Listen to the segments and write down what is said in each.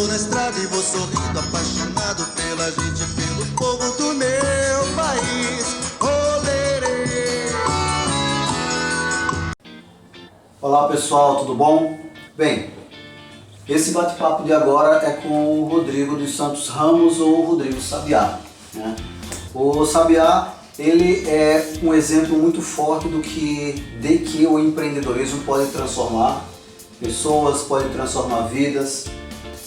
tô na estrada e vou sorrindo, apaixonado pela gente, pelo povo do meu país. Olerê. Olá pessoal, tudo bom? Bem, esse bate-papo de agora é com o Rodrigo dos Santos Ramos, ou Rodrigo Sabiá, né? O Sabiá, ele é um exemplo muito forte de que o empreendedorismo pode transformar pessoas, pode transformar vidas,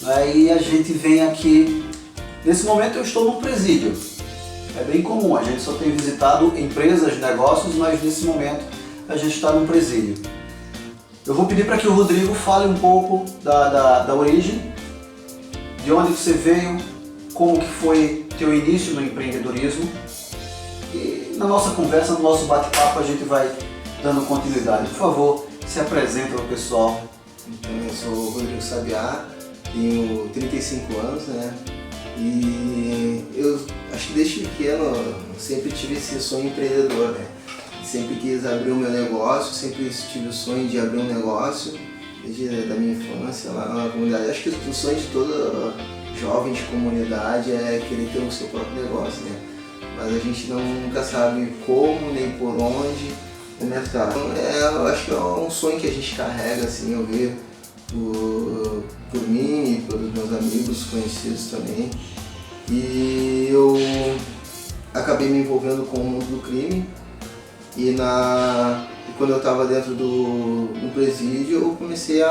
né? E a gente vem aqui, nesse momento eu estou no presídio, é bem comum, a gente só tem visitado empresas, negócios, mas nesse momento a gente está no presídio. Eu vou pedir para que o Rodrigo fale um pouco da origem, de onde você veio, como que foi teu início no empreendedorismo, e na nossa conversa, no nosso bate-papo, a gente vai dando continuidade. Por favor, se apresenta para o pessoal. Então, eu sou o Rodrigo Sabiá, tenho 35 anos, né? E eu acho que desde pequeno eu sempre tive esse sonho empreendedor, né? Sempre quis abrir o meu negócio, sempre tive o sonho de abrir um negócio, desde a minha infância lá na comunidade. Acho que o sonho de todo jovem de comunidade é querer ter o seu próprio negócio, né? Mas a gente nunca sabe como, nem por onde começar. Então, eu acho que é um sonho que a gente carrega, assim, eu vejo por mim e pelos meus amigos conhecidos também. E eu acabei me envolvendo com o mundo do crime. E quando eu estava dentro do presídio, eu comecei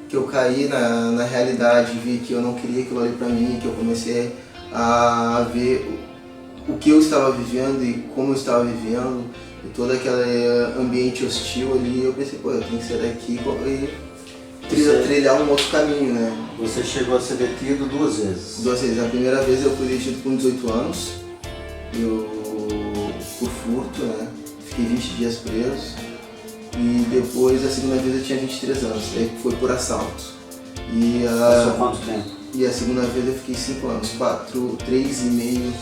que eu caí na realidade, vi que eu não queria aquilo ali para mim, que eu comecei a ver o que eu estava vivendo e como eu estava vivendo, e todo aquele ambiente hostil ali. Eu pensei, pô, eu tenho que sair daqui e trilhar um outro caminho, né? Você chegou a ser detido 2 vezes. 2 vezes. A primeira vez eu fui detido com 18 anos, por furto, né? Fiquei 20 dias preso. E depois, a segunda vez eu tinha 23 anos, aí foi por assalto. Passou quanto tempo? E a segunda vez eu fiquei 5 anos, 3,5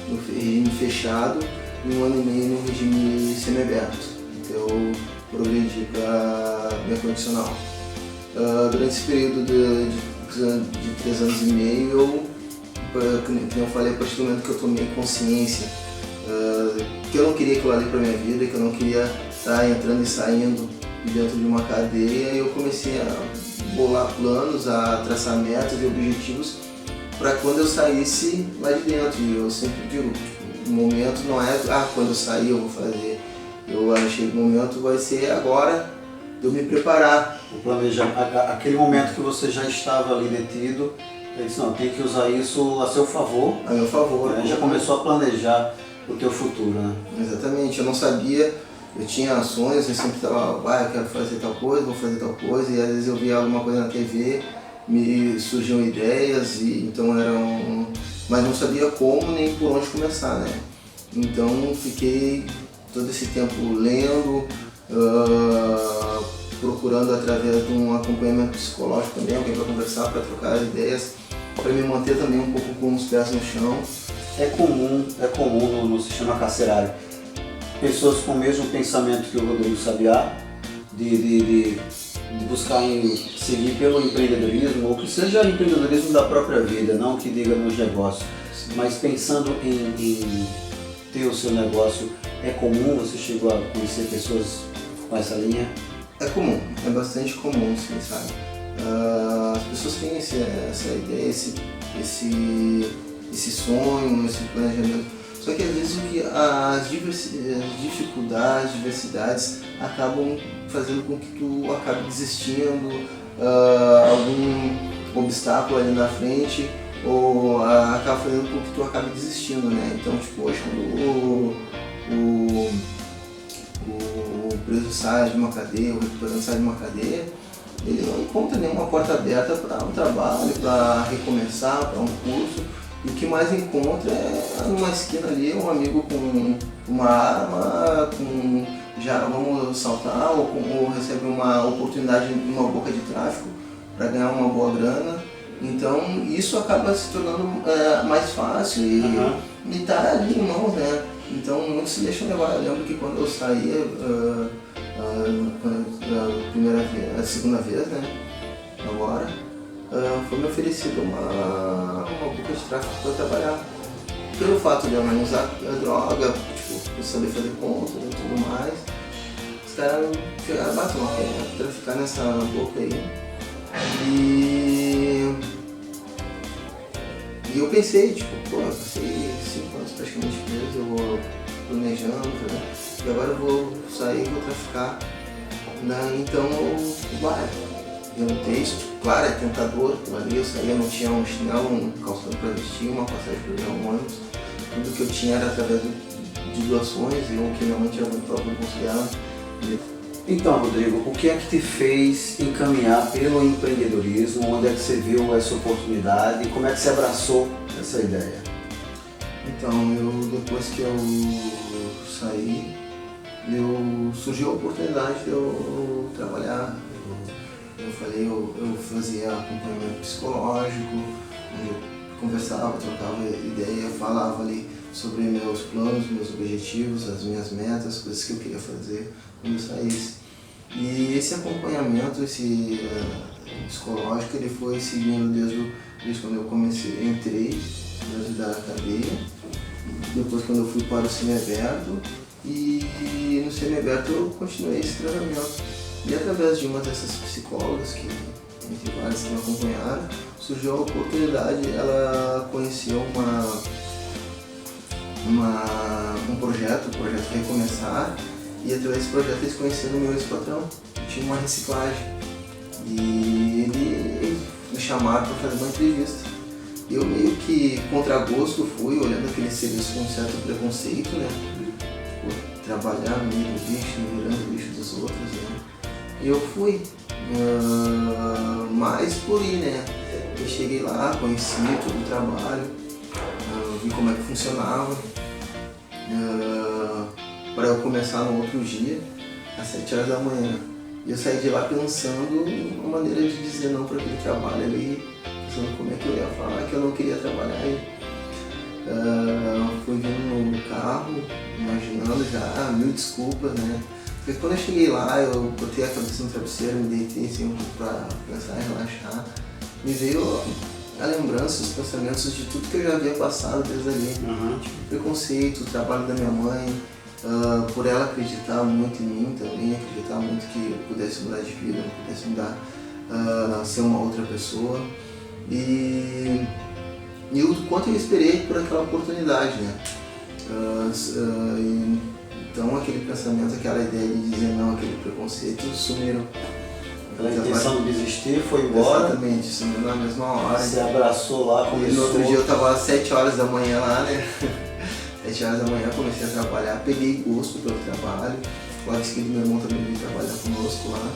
no regime fechado e 1 ano e meio no regime semiaberto. Então eu progredi para minha condicional. Durante esse período de 3 anos e meio, como eu falei, a partir do momento que eu tomei consciência que eu não queria aquilo ali para minha vida, que eu não queria estar entrando e saindo dentro de uma cadeia, eu comecei a bolar planos, a traçar metas e objetivos para quando eu saísse lá de dentro. E eu sempre digo, o momento não é quando eu sair eu vou fazer. Eu achei que o momento vai ser agora de eu me preparar. O planejamento, aquele momento que você já estava ali detido, eu disse, não, tem que usar isso a seu favor. A meu favor. Já começou a planejar o teu futuro, né? Exatamente, eu não sabia, eu tinha ações, eu sempre estava, eu quero fazer tal coisa, vou fazer tal coisa, e às vezes eu via alguma coisa na TV, me surgiam ideias, e então mas não sabia como nem por onde começar, né? Então fiquei todo esse tempo lendo, procurando através de um acompanhamento psicológico também, alguém para conversar, para trocar as ideias, para me manter também um pouco com os pés no chão. É comum no sistema carcerário, pessoas com o mesmo pensamento que o Rodrigo Sabiá, de buscar seguir pelo empreendedorismo, ou que seja empreendedorismo da própria vida, não que diga nos negócios, mas pensando em ter o seu negócio. É comum, você chegou a conhecer pessoas com essa linha? É comum, é bastante comum, sim, sabe? As pessoas têm essa ideia, esse sonho, esse planejamento. Só que às vezes as dificuldades, diversidades acabam fazendo com que tu acabe desistindo, algum obstáculo ali na frente, ou acaba fazendo com que tu acabe desistindo, né? Então, tipo, hoje quando o preso sai de uma cadeia, o recuperante sai de uma cadeia, ele não encontra nenhuma porta aberta para um trabalho, para recomeçar, para um curso. E o que mais encontra é numa esquina ali um amigo com uma arma, já vamos saltar, ou recebe uma oportunidade em uma boca de tráfico para ganhar uma boa grana. Então isso acaba se tornando mais fácil e tá ali em mãos, né? Então muitos se deixam levar. Eu lembro que quando eu saía, a segunda vez, né? Agora, foi me oferecido uma boca de tráfico para trabalhar. Pelo fato de eu não usar a droga, tipo, eu saber fazer conta e tudo mais, os caras chegaram a bater uma pena pra ficar nessa boca aí. E eu pensei, tipo, pô, eu passei 5 anos praticamente preso, eu vou planejando, né? E agora eu vou sair e vou traficar. Né? Então, eu não texto, claro, é tentador, ali eu saía, não tinha um chinelo, um calção para vestir, uma passagem para ir um ônibus. Tudo que eu tinha era através de doações e um que minha mãe tinha muito próprio considerado. Então, Rodrigo, o que é que te fez encaminhar pelo empreendedorismo? Onde é que você viu essa oportunidade e como é que você abraçou essa ideia? Então, depois que eu saí, surgiu a oportunidade de eu trabalhar. Eu fazia acompanhamento psicológico, onde eu conversava, trocava ideia, falava ali sobre meus planos, meus objetivos, as minhas metas, coisas que eu queria fazer quando eu saísse. E esse acompanhamento, esse psicológico, ele foi seguindo desde quando eu entrei dentro da cadeia, depois quando eu fui para o semiaberto, e no semiaberto eu continuei esse tratamento. E através de uma dessas psicólogas, que entre várias que me acompanharam, surgiu a oportunidade, ela conheceu um projeto, o projeto Recomeçar, e através desse projeto eles conheceram o meu ex-patrão, que tinha uma reciclagem. E ele me chamaram para fazer uma entrevista. Eu meio que contra gosto fui, olhando aquele serviço com um certo preconceito, né? Tipo, trabalhar no meio do lixo, virando o lixo dos outros, né? E eu fui, mas por ir, né? Eu cheguei lá, conheci todo o trabalho, vi como é que funcionava, para eu começar no outro dia, às 7 horas da manhã. E eu saí de lá pensando uma maneira de dizer não para aquele trabalho ali, pensando como é que eu ia falar que eu não queria trabalhar aí. Fui vindo no carro, imaginando já, mil desculpas, né? Porque quando eu cheguei lá, eu botei a cabeça no travesseiro, me deitei assim um pouco para pensar e relaxar. Me veio a lembrança, os pensamentos de tudo que eu já havia passado desde ali. Tipo, o preconceito, o trabalho da minha mãe, por ela acreditar muito em mim também, acreditar muito que eu pudesse mudar de vida, eu pudesse mudar, ser uma outra pessoa. E o quanto eu esperei por aquela oportunidade, né? Então aquele pensamento, aquela ideia de dizer não, aquele preconceito sumiram. Aquela intenção de desistir foi embora. Exatamente, sumiu na mesma hora. Você abraçou lá, começou. E no outro dia eu estava às 7 horas da manhã lá, né? 7 horas da manhã comecei a trabalhar, peguei gosto pelo trabalho. Logo em seguida meu irmão também veio trabalhar conosco lá.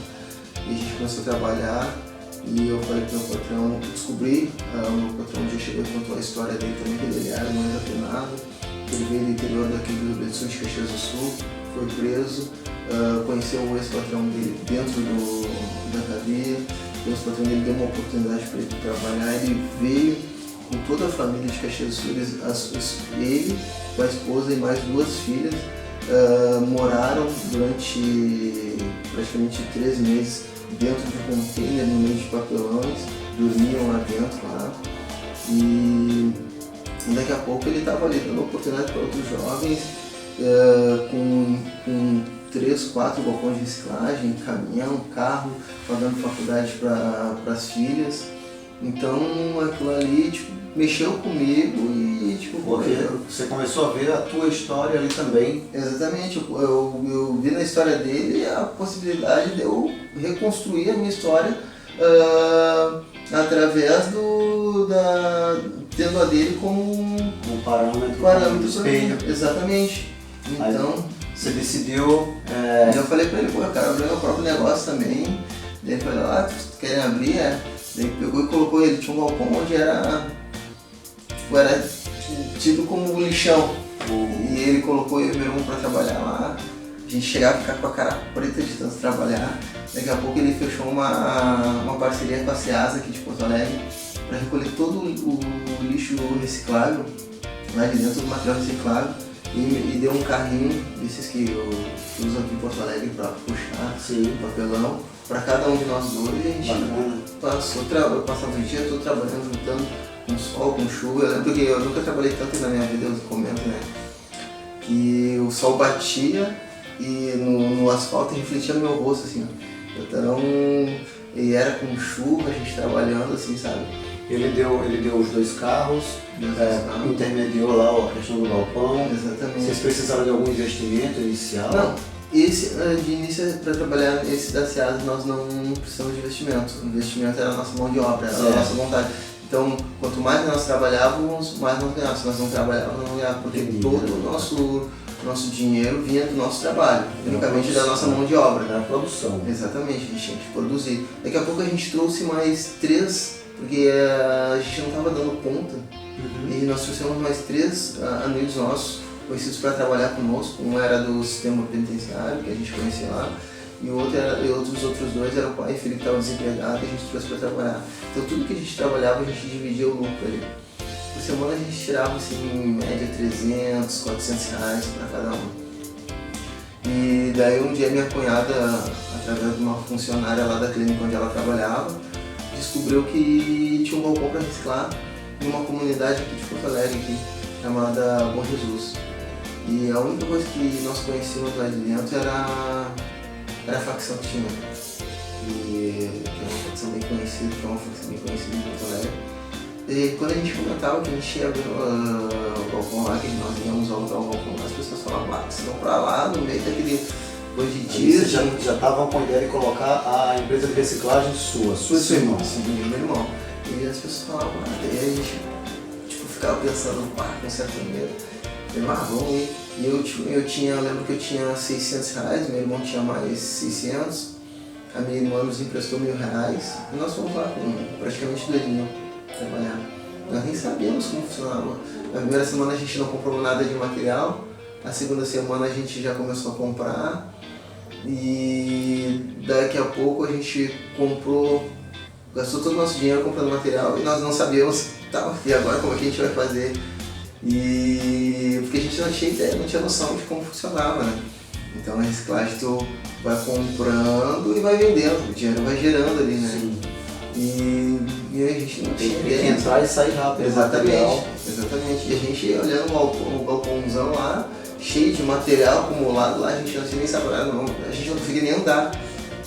E a gente começou a trabalhar. E eu falei pro meu patrão, descobri, o meu patrão já chegou e contou a história dele também, que ele era mais apenado. Ele veio do interior daqui do Rio Grande do Sul, de Caxias do Sul, foi preso, conheceu o ex-patrão dele dentro da cadeia. O ex-patrão dele deu uma oportunidade para ele trabalhar, ele veio com toda a família de Caxias do Sul, ele, com a esposa e mais 2 filhas, moraram durante praticamente 3 meses dentro de um container, no meio de papelões, dormiam lá dentro, lá. E daqui a pouco ele estava ali dando oportunidade para outros jovens, com 3, 4 balcões de reciclagem, caminhão, carro, pagando faculdade para as filhas. Então aquilo ali tipo, mexeu comigo e tipo, você começou a ver a tua história ali também. Exatamente, eu vi na história dele a possibilidade de eu reconstruir a minha história através tendo a dele como um parâmetro como espelho. Exatamente. Então aí você decidiu. Eu falei pra ele, pô, eu quero abrir meu próprio negócio também. Daí ele falou, tu querem abrir? Daí ele pegou e colocou, ele tinha um balcão onde era tido como lixão. E ele colocou eu e meu irmão pra trabalhar lá. A gente chegava a ficar com a cara preta de tanto trabalhar. Daqui a pouco ele fechou uma parceria com a Ceasa aqui de Porto Alegre para recolher todo o lixo reciclável, lá de dentro do material reciclável. e deu um carrinho desses que usam aqui em Porto Alegre para puxar Sim. papelão para cada um de nós dois. E a gente Bacana. passava o dia todo trabalhando, juntando com sol, com chuva. Eu lembro que eu nunca trabalhei tanto na minha vida, eu comento, né? Que o sol batia e no asfalto refletia no meu rosto, assim. Então, e era com chuva, a gente trabalhando, assim, sabe? Ele deu os 2 carros, intermediou lá a questão do galpão. Exatamente. Vocês precisaram de algum investimento inicial? Não, esse de início para trabalhar esse da SEAS nós não precisamos de investimento. O investimento era a nossa mão de obra, era a nossa vontade. Então, quanto mais nós trabalhávamos, mais nós ganhávamos. Se nós não trabalhávamos, não ganhávamos, porque todo o nosso dinheiro vinha do nosso trabalho, unicamente da nossa mão de obra. Da produção. Exatamente, a gente tinha que produzir. Daqui a pouco a gente trouxe mais 3, porque a gente não estava dando conta, e nós trouxemos mais 3 amigos nossos, conhecidos para trabalhar conosco. Um era do sistema penitenciário, que a gente conhecia lá, e os outros 2 eram o pai e filho que estavam desempregados, e a gente trouxe para trabalhar. Então tudo que a gente trabalhava, a gente dividia o lucro ali. Por semana a gente tirava assim, em média 300, 400 reais para cada um. E daí um dia minha cunhada, através de uma funcionária lá da clínica onde ela trabalhava, descobriu que tinha um balcão para reciclar em uma comunidade aqui de Porto Alegre, aqui, chamada Bom Jesus. E a única coisa que nós conhecíamos lá de dentro era a facção que tinha. E que é uma facção bem conhecida, em Porto Alegre. E quando a gente comentava que a gente ia ver o balcão lá, que nós íamos alugar o balcão lá, as pessoas falavam, vocês vão pra lá, no meio daquele banditismo. Vocês já estavam com a ideia de colocar a empresa de reciclagem sua e seu irmão? Sim, meu irmão. E as pessoas falavam, daí a gente ficava pensando, com certo medo. Eu vamos ir. E eu lembro que eu tinha 600 reais, meu irmão tinha mais 600, a minha irmã nos emprestou R$1.000, e nós fomos lá com praticamente 2.000 trabalhar. Nós nem sabíamos como funcionava. Na primeira semana a gente não comprou nada de material, na segunda semana a gente já começou a comprar, e daqui a pouco a gente gastou todo o nosso dinheiro comprando material, e nós não sabíamos, e agora como é que a gente vai fazer? Porque a gente não tinha ideia, não tinha noção de como funcionava, né? Então a reciclagem tu vai comprando e vai vendendo, o dinheiro vai gerando ali, né? Sim. E a gente não tinha ideia. Tem que entrar e sair rápido. Exatamente. E a gente olhando o galpãozão lá, cheio de material acumulado lá, a gente não tinha nem saber, a gente não conseguia nem andar,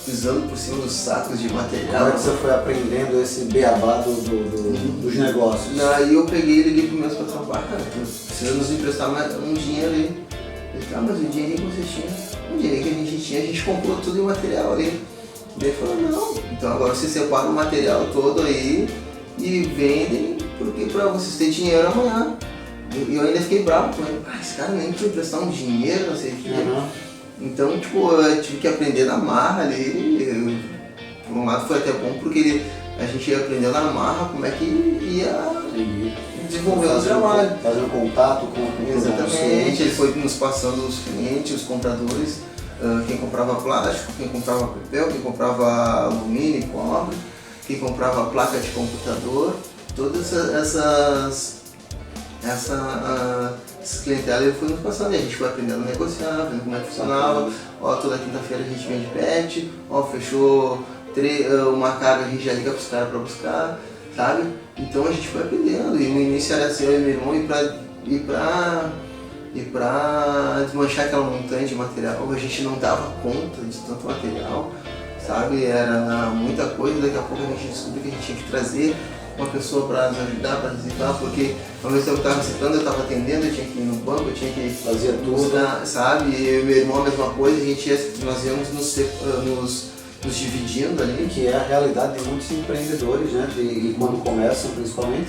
pisando por cima dos sacos de material. Como é que você foi aprendendo esse beabá dos negócios? Aí eu peguei e liguei pro meu patrão, cara, precisa nos emprestar mais um dinheiro aí. Ele falou, mas o dinheiro que vocês tinham, o dinheiro que a gente tinha, a gente comprou tudo em material ali. Daí ele falou, não, então agora vocês separam o material todo aí e vendem, porque pra vocês terem dinheiro amanhã. E eu ainda fiquei bravo com ele, esse cara nem quer emprestar um dinheiro, não sei o que. Então, eu tive que aprender na marra ali. Por um lado foi até bom porque a gente aprendeu na marra como é que ia desenvolver o trabalho. Fazendo contato com Exatamente, ele foi nos passando os clientes, os compradores, quem comprava plástico, quem comprava papel, quem comprava alumínio, cobre, quem comprava placa de computador, todas essas clientela ele foi nos passando e a gente foi aprendendo a negociar, vendo como é que funcionava. Toda quinta-feira a gente vende pet, fechou uma carga, a gente já liga para os caras para buscar, sabe? Então a gente foi aprendendo, e no início era assim, eu e meu irmão ir pra desmanchar aquela montanha de material, a gente não dava conta de tanto material, sabe? Era muita coisa, daqui a pouco a gente descobriu que a gente tinha que trazer uma pessoa para nos ajudar, para reciclar, porque ao mesmo tempo que eu estava reciclando, eu estava atendendo, eu tinha que ir no banco, eu tinha que fazer tudo, sabe? E eu e meu irmão a mesma coisa, nós íamos nos dividindo ali. Que é a realidade de muitos empreendedores, né? E quando começam, principalmente,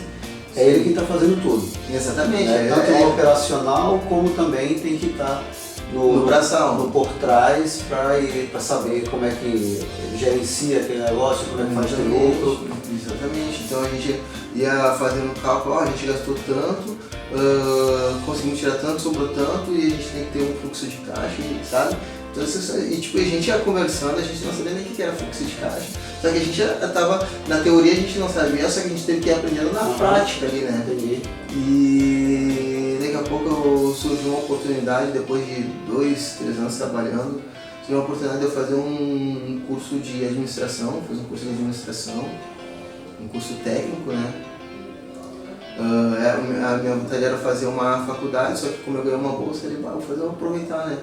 é ele que está fazendo tudo. Exatamente. Tanto no operacional, como também tem que estar no braçal, no por trás, para saber como é que gerencia aquele negócio, como é que faz o lucro. Exatamente. Então a gente ia fazendo um cálculo, a gente gastou tanto, conseguimos tirar tanto, sobrou tanto, e a gente tem que ter um fluxo de caixa, sabe? Então, a gente ia conversando, a gente não sabia nem o que era fluxo de caixa. Só que a gente já estava, na teoria a gente não sabia, só que a gente teve que ir aprendendo na prática ali, né? Entendi. E daqui a pouco surgiu uma oportunidade, depois de 2, 3 anos trabalhando, surgiu uma oportunidade de eu fazer um curso de administração, um curso técnico, né? A minha vontade era fazer uma faculdade, só que como eu ganhei uma bolsa, eu vou aproveitar, né?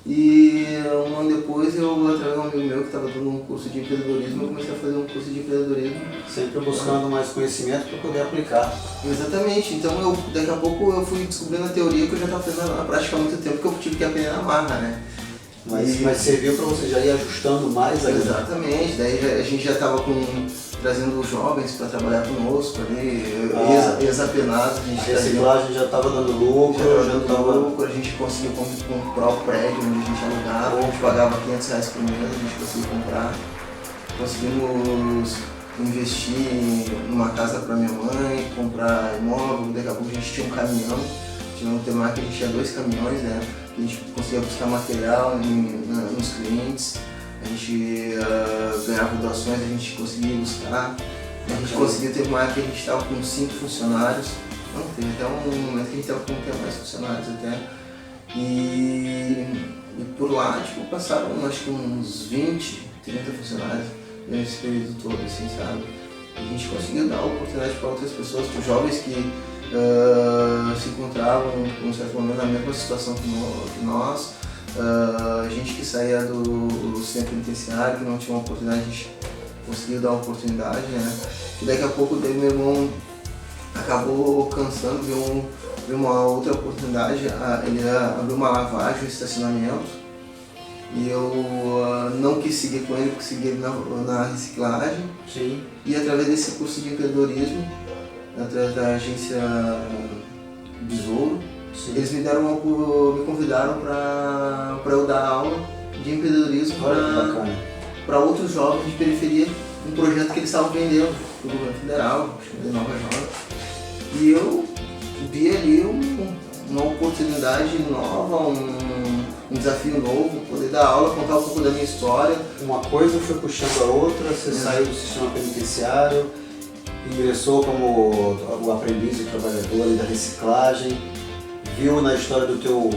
E um ano depois, através de um amigo meu que estava dando um curso de empreendedorismo, eu comecei a fazer um curso de empreendedorismo. Sempre buscando mais conhecimento para poder aplicar. Exatamente, então daqui a pouco eu fui descobrindo a teoria que eu já estava fazendo na prática há muito tempo, que eu tive que aprender na marra, né? Mas serviu para você já ir ajustando mais ainda. Exatamente, daí a gente já estava trazendo jovens para trabalhar conosco ali, ex-apenados, a gente reciclagem já estava dando lucro, a gente conseguiu comprar o prédio onde a gente alugava, a gente pagava R$500 por mês, a gente conseguiu comprar, conseguimos investir numa casa para minha mãe, comprar imóvel, daqui a pouco a gente tinha um caminhão, teve uma época que a gente tinha 2 caminhões, né, que a gente conseguia buscar material nos clientes. A gente ganhava doações, a gente conseguia buscar. A gente conseguiu, teve uma época que a gente estava com 5 funcionários. Não, teve até um momento que a gente estava com até mais funcionários até. E por lá, tipo, passaram acho que uns 20, 30 funcionários nesse período todo, assim, sabe? E a gente conseguiu dar oportunidade para outras pessoas, para jovens que se encontravam, em um certo momento, na mesma situação que nós. Gente que saía do centro penitenciário, que não tinha uma oportunidade, a gente conseguiu dar uma oportunidade, né? E daqui a pouco meu irmão acabou cansando, viu uma outra oportunidade, ele abriu uma lavagem, um estacionamento, e eu não quis seguir com ele, porque segui ele na reciclagem. Sim. E através desse curso de empreendedorismo, através da agência Besouro, Sim. eles me convidaram para eu dar aula de empreendedorismo para outros jovens de periferia, um projeto que eles estavam vendendo para o governo federal, de Nova Jovem. E eu vi ali uma oportunidade nova, um desafio novo, poder dar aula, contar um pouco da minha história. Uma coisa foi puxando a outra, você saiu do sistema penitenciário, ingressou como o aprendiz e trabalhador ali da reciclagem, viu na história do teu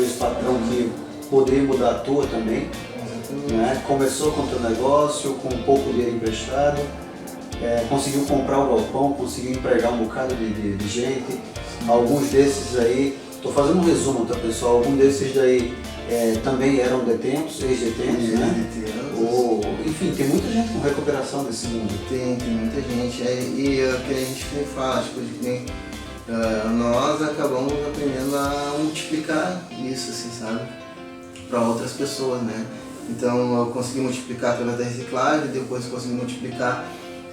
ex-patrão que poderia mudar a tua também, né? Começou com o teu negócio, com um pouco de dinheiro emprestado, conseguiu comprar o galpão, conseguiu empregar um bocado de gente. Alguns desses aí, estou fazendo um resumo, tá, pessoal? Alguns desses daí também eram detentos, ex-detentos, né? Enfim, tem muita gente com recuperação nesse mundo. Tem muita gente. E o que a gente sempre fala, tipo, nós acabamos aprendendo a multiplicar isso, assim, sabe? Para outras pessoas, né? Então eu consegui multiplicar através da reciclagem, depois consegui multiplicar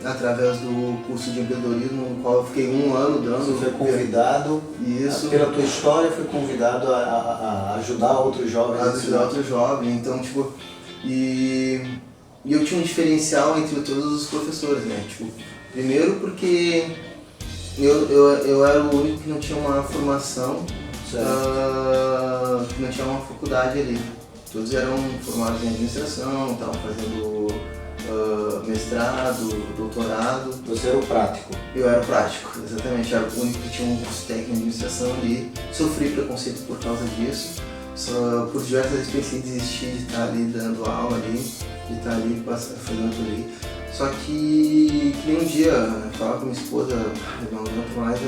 através do curso de empreendedorismo, no qual eu fiquei 1 ano dando. Você foi convidado, isso, pela tua história, foi convidado a ajudar outros jovens. Então, tipo, e eu tinha um diferencial entre todos os professores, né? Tipo, primeiro porque eu era o único que não tinha uma formação, que não tinha uma faculdade ali. Todos eram formados em administração, estavam fazendo mestrado, doutorado. Você era o prático? Eu era o prático, exatamente. Eu era o único que tinha um curso técnico em administração ali. Sofri preconceito por causa disso. Por diversas vezes pensei em desistir de estar ali dando aula ali, de estar ali fazendo tudo ali. Só que nem um dia eu falava com minha esposa, não aguento mais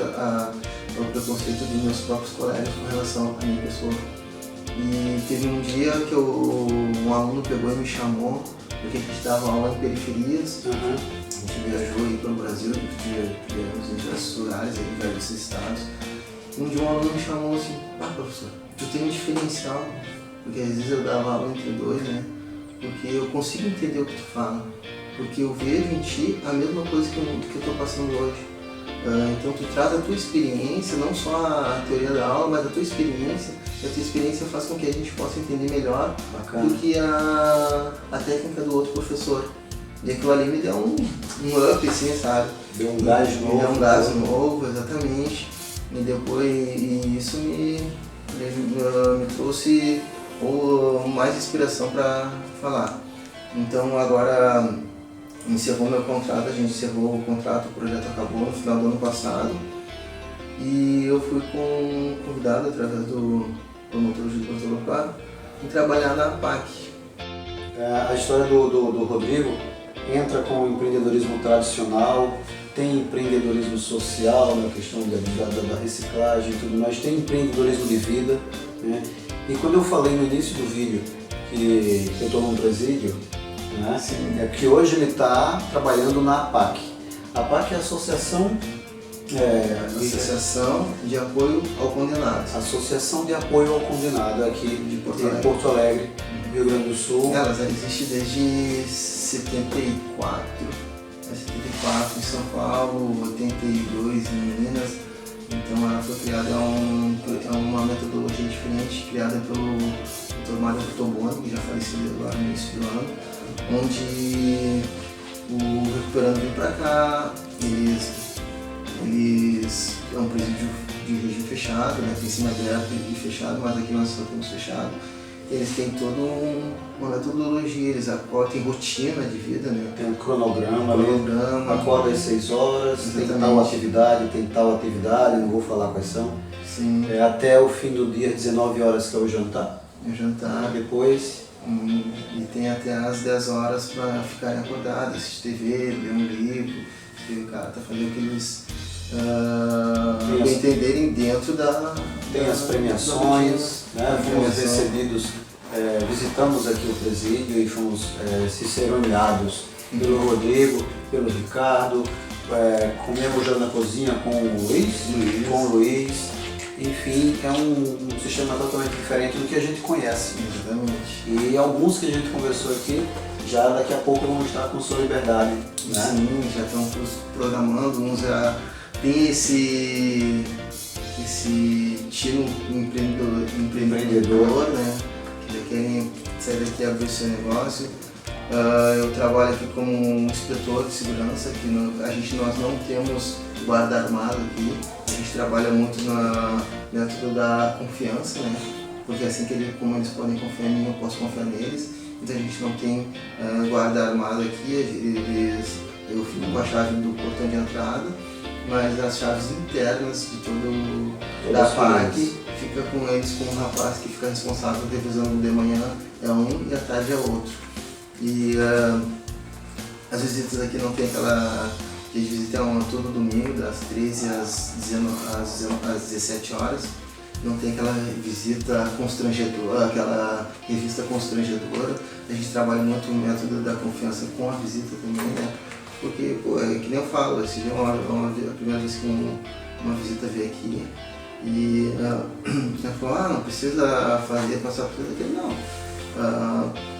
o preconceito dos meus próprios colegas com relação à minha pessoa. E teve um dia que um aluno pegou e me chamou, porque a gente dava aula em periferias. A gente viajou aí pelo Brasil, viemos em diversos lugares, em diversos estados. Um dia um aluno me chamou assim: professor, tu tem um diferencial, porque às vezes eu dava aula entre dois, né? Porque eu consigo entender o que tu fala, porque eu vejo em ti a mesma coisa que eu estou passando hoje. Então tu traz a tua experiência, não só a teoria da aula, mas a tua experiência, e a tua experiência faz com que a gente possa entender melhor do que a técnica do outro professor. E aquilo ali me deu um up, assim, sabe? Deu um gás novo. Deu um gás novo, exatamente. E depois isso me trouxe mais inspiração para falar. Então agora encerrou meu contrato, a gente encerrou o contrato, o projeto acabou no final do ano passado. e eu fui convidado através do promotor Júlio Gonçalves em trabalhar na PAC. A história do Rodrigo entra com o empreendedorismo tradicional, tem empreendedorismo social, na questão da reciclagem e tudo mais, tem empreendedorismo de vida, né? E quando eu falei no início do vídeo que eu estou num presídio, né? É que hoje ele está trabalhando na APAC. A APAC é a Associação de Apoio ao Condenado. Associação de Apoio ao Condenado aqui de Porto Alegre, Rio Grande do Sul. Ela existe desde 74 em São Paulo, 82 em Minas. Então ela foi criada, é uma metodologia diferente, criada pelo Dr. Mário Toboni, que já faleceu agora no início do ano, onde o Recuperando vem para cá, eles é um presídio de regime fechado, né? Tem cima aberto e fechado, mas aqui nós só temos fechado. Eles têm toda uma metodologia, eles têm rotina de vida, né? Tem um cronograma, acorda às 6 horas, tem tal atividade, não vou falar quais são. Sim. Até o fim do dia, 19 horas, que é o jantar. Depois. E tem até às 10 horas para ficarem acordados, assistir TV, ler um livro, o cara tá fazendo o que eles entenderem dentro da... Tem as premiações, né? Fomos recebidos, visitamos aqui o presídio e fomos ciceroneados pelo Rodrigo, pelo Ricardo, comemos já na cozinha com o Luiz. Enfim, é um sistema totalmente diferente do que a gente conhece. Exatamente. E alguns que a gente conversou aqui, já daqui a pouco vão estar com sua liberdade. Né? Sim, já estão programando, uns já tem esse tiro empreendedor, né? Que já querem sair daqui e abrir seu negócio. Eu trabalho aqui como inspetor de segurança, que nós não temos guarda armado aqui. A gente trabalha muito no método da confiança, né? Porque assim como eles podem confiar em mim, eu posso confiar neles. Então a gente não tem guarda armado aqui, eu fico com a chave do portão de entrada, mas as chaves internas de da PAC fica com eles, com um rapaz que fica responsável revisando de manhã é um e à tarde é outro. E as visitas aqui não tem aquela... A gente visita todo domingo, das 13 às 17 horas. Não tem aquela visita constrangedora, aquela revista constrangedora. A gente trabalha muito o método da confiança com a visita também, né? Porque, é que nem eu falo, esse dia a primeira vez que uma visita veio aqui e ela falou, não precisa passar por tudo aquilo, não.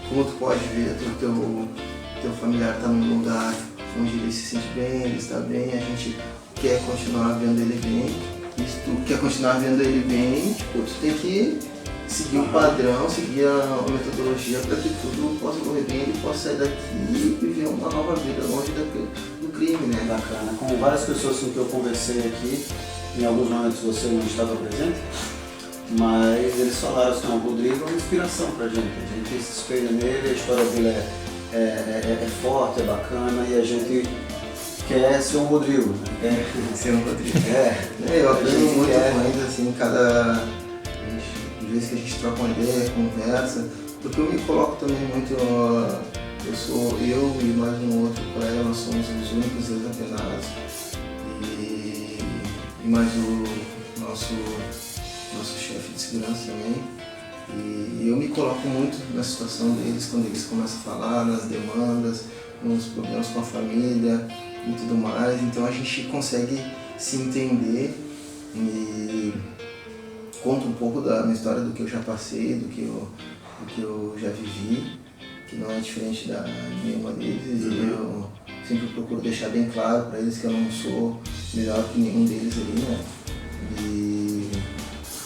Como tu pode ver, teu familiar está num lugar onde ele se sente bem, ele está bem, a gente quer continuar vendo ele bem. E se tu quer continuar vendo ele bem, tu tem que seguir o padrão, seguir a metodologia para que tudo possa correr bem, ele possa sair daqui e viver uma nova vida longe do crime, né? Bacana. Com várias pessoas com que eu conversei aqui, em alguns momentos você não estava presente, mas eles falaram assim, o Rodrigo é uma inspiração pra gente se espelha nele, a história dele é forte, é bacana e a gente quer ser um Rodrigo, né? Quer ser um Rodrigo. Eu aprendo muito com eles, assim, cada vez que a gente troca uma ideia, conversa, porque eu me coloco também muito, eu e mais um outro colega, nós somos os únicos desapenados e mais o nosso chefe de segurança também. E eu me coloco muito na situação deles, quando eles começam a falar, nas demandas, nos problemas com a família e tudo mais. Então a gente consegue se entender e conta um pouco da minha história, do que eu já passei, do que eu já vivi, que não é diferente da nenhuma deles. E eu sempre procuro deixar bem claro para eles que eu não sou melhor que nenhum deles ali, né? E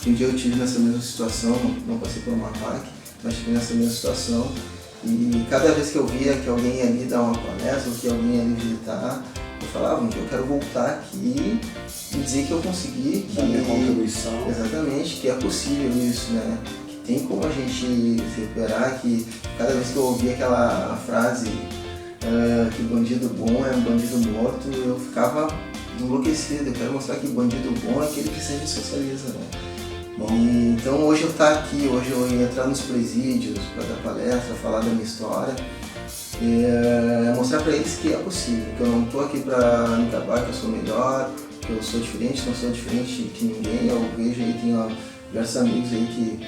um dia eu estive nessa mesma situação, não passei por uma PAC, mas estive nessa mesma situação. E cada vez que eu via que alguém ia ali dar uma palestra, ou que alguém ia ali visitar, eu falava, eu quero voltar aqui e dizer que eu consegui, que minha contribuição. Exatamente, que é possível isso, né? Que tem como a gente se recuperar, que cada vez que eu ouvia aquela frase que bandido bom é um bandido morto, eu ficava enlouquecido. Eu quero mostrar que bandido bom é aquele que sempre socializa, né? E, então hoje eu estar aqui, hoje eu entrar nos presídios para dar palestra, falar da minha história, mostrar para eles que é possível, que eu não estou aqui para me acabar, que eu sou melhor, que eu sou diferente, não sou diferente de ninguém. Eu vejo aí, tenho diversos amigos aí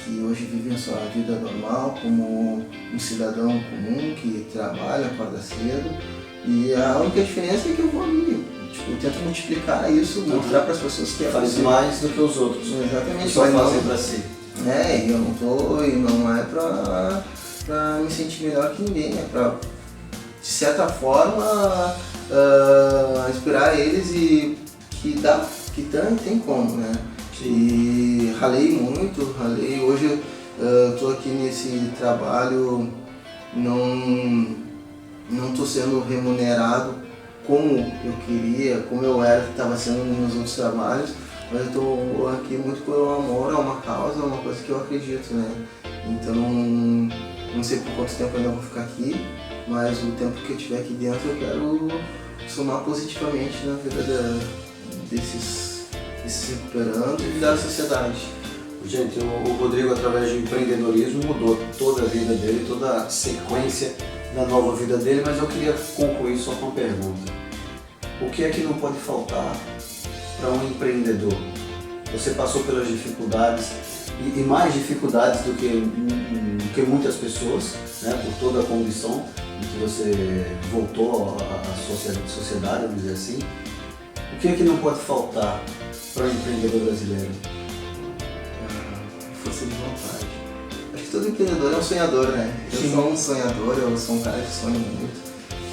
que hoje vivem a sua vida normal como um cidadão comum que trabalha, acorda cedo, e a única diferença é que eu vou ali, eu tento multiplicar isso, mostrar para as pessoas que faz mais do que os outros. Exatamente. Só fazer para si. E eu não é para me sentir melhor que ninguém, é para, de certa forma, inspirar eles e que tem como, né? E ralei muito, hoje eu tô aqui nesse trabalho, não estou sendo remunerado como eu queria, como eu era, que estava sendo nos meus outros trabalhos, mas eu estou aqui muito por um amor a uma causa, uma coisa que eu acredito, né? Então não sei por quanto tempo eu ainda vou ficar aqui, mas o tempo que eu estiver aqui dentro eu quero somar positivamente na vida desses se recuperando e da sociedade. Gente, o Rodrigo, através do empreendedorismo, mudou toda a vida dele, toda a sequência da nova vida dele, mas eu queria concluir só com uma pergunta. O que é que não pode faltar para um empreendedor? Você passou pelas dificuldades, e mais dificuldades do que muitas pessoas, né, por toda a condição em que você voltou à sociedade, vamos dizer assim. O que é que não pode faltar para o empreendedor brasileiro? Força de vontade. Acho que todo empreendedor é um sonhador, né? Eu sou um sonhador, eu sou um cara que sonha muito.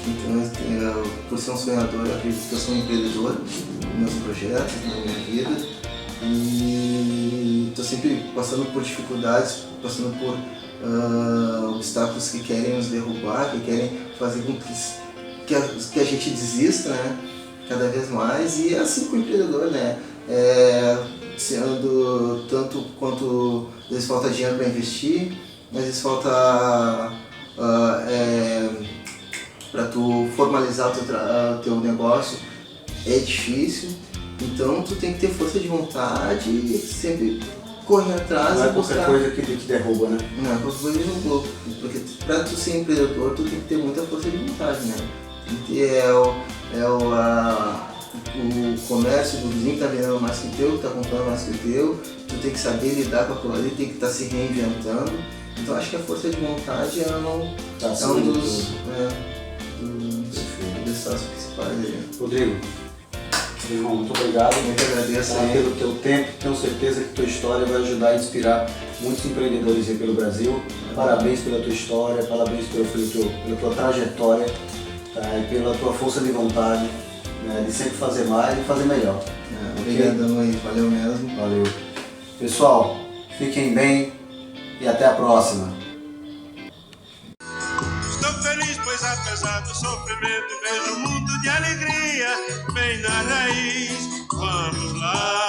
Então, por ser um sonhador, eu acredito que eu sou um empreendedor nos meus projetos, na minha vida. E estou sempre passando por dificuldades, passando por obstáculos que querem nos derrubar, que querem fazer com que a gente desista, né? Cada vez mais. E é assim com o empreendedor, né? Sendo tanto quanto às vezes falta dinheiro para investir, às vezes falta para tu formalizar o teu negócio, é difícil, então tu tem que ter força de vontade e sempre correr atrás. Não é qualquer coisa que te derruba, né? Não é qualquer coisa que te derruba, porque para tu ser empreendedor tu tem que ter muita força de vontade, né? Tem que ter o comércio do vizinho que está vendendo mais que o teu, que está comprando mais que o teu, tu tem que saber lidar com aquilo ali, tem que estar se reinventando. Então acho que a força de vontade é um dos estados principais aí. Rodrigo, meu irmão, muito obrigado. Eu que agradeço pelo teu tempo, tenho certeza que tua história vai ajudar a inspirar muitos empreendedores aí pelo Brasil. Parabéns pela tua história, parabéns pela tua trajetória, tá? E pela tua força de vontade, né, de sempre fazer mais e fazer melhor. Obrigadão aí, valeu mesmo. Valeu. Pessoal, fiquem bem e até a próxima. Estou feliz, pois apesar do sofrimento vejo um mundo de alegria bem na raiz. Vamos lá.